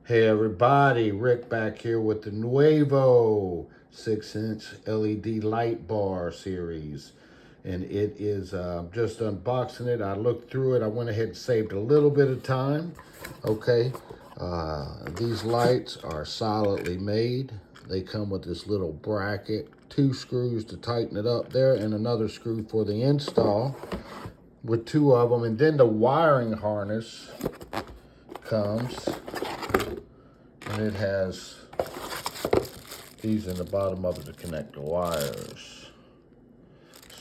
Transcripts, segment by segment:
Hey everybody, Rick back here with the NAOEVO 6-inch LED light bar series. And it is just unboxing it. I looked through it. I went ahead and saved a little bit of time. Okay, these lights are solidly made. They come with this little bracket, 2 screws to tighten it up there, and another screw for the install with 2 of them. And then the wiring harness comes. And it has these in the bottom of it to connect the wires.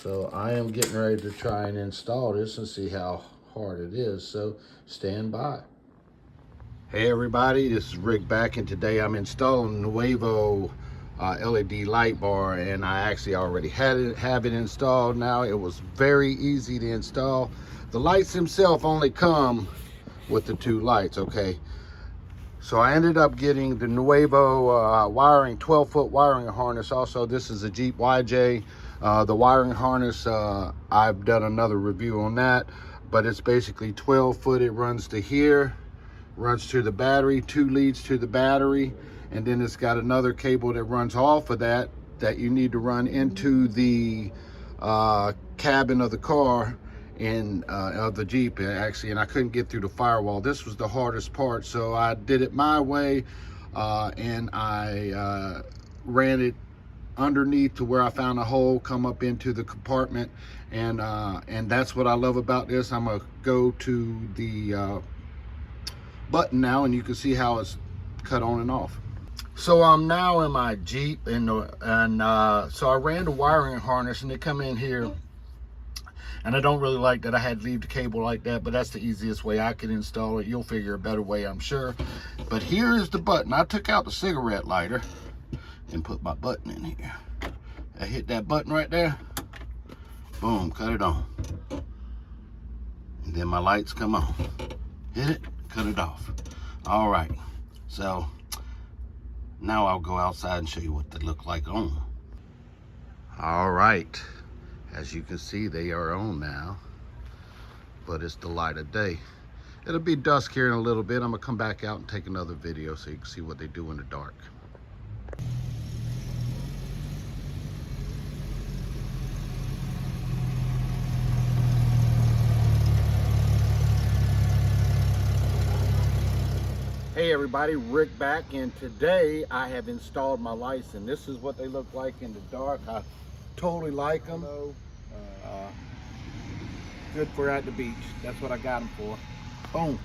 So I am getting ready to try and install this and see how hard it is. So stand by. Hey everybody, this is Rick back, and today I'm installing the NAOEVO LED light bar, and I actually already have it installed now. It was very easy to install. The lights themselves only come with the 2 lights, okay? So I ended up getting the NAOEVO wiring, 12-foot wiring harness. Also, this is a Jeep YJ. The wiring harness, I've done another review on that, but it's basically 12-foot. It runs to here, runs to the battery, 2 leads to the battery, and then it's got another cable that runs off of that you need to run into the cabin of the car of the Jeep actually, and I couldn't get through the firewall. This was the hardest part, so I did it my way, and I ran it underneath to where I found a hole, come up into the compartment, and that's what I love about this. I'm gonna go to the button now, and you can see how it's cut on and off. So I'm now in my Jeep, and so I ran the wiring harness, and they come in here. And I don't really like that I had to leave the cable like that, but that's the easiest way I can install it. You'll figure a better way, I'm sure. But here is the button. I took out the cigarette lighter and put my button in here. I hit that button right there. Boom, cut it on. And then my lights come on. Hit it, cut it off. All right, so now I'll go outside and show you what they look like on. All right. As you can see, they are on now, but it's the light of day. It'll be dusk here in a little bit. I'm gonna come back out and take another video so you can see what they do in the dark. Hey everybody, Rick back, and today I have installed my lights, and this is what they look like in the dark. I totally like them. Good for at the beach. That's what I got them for. Boom.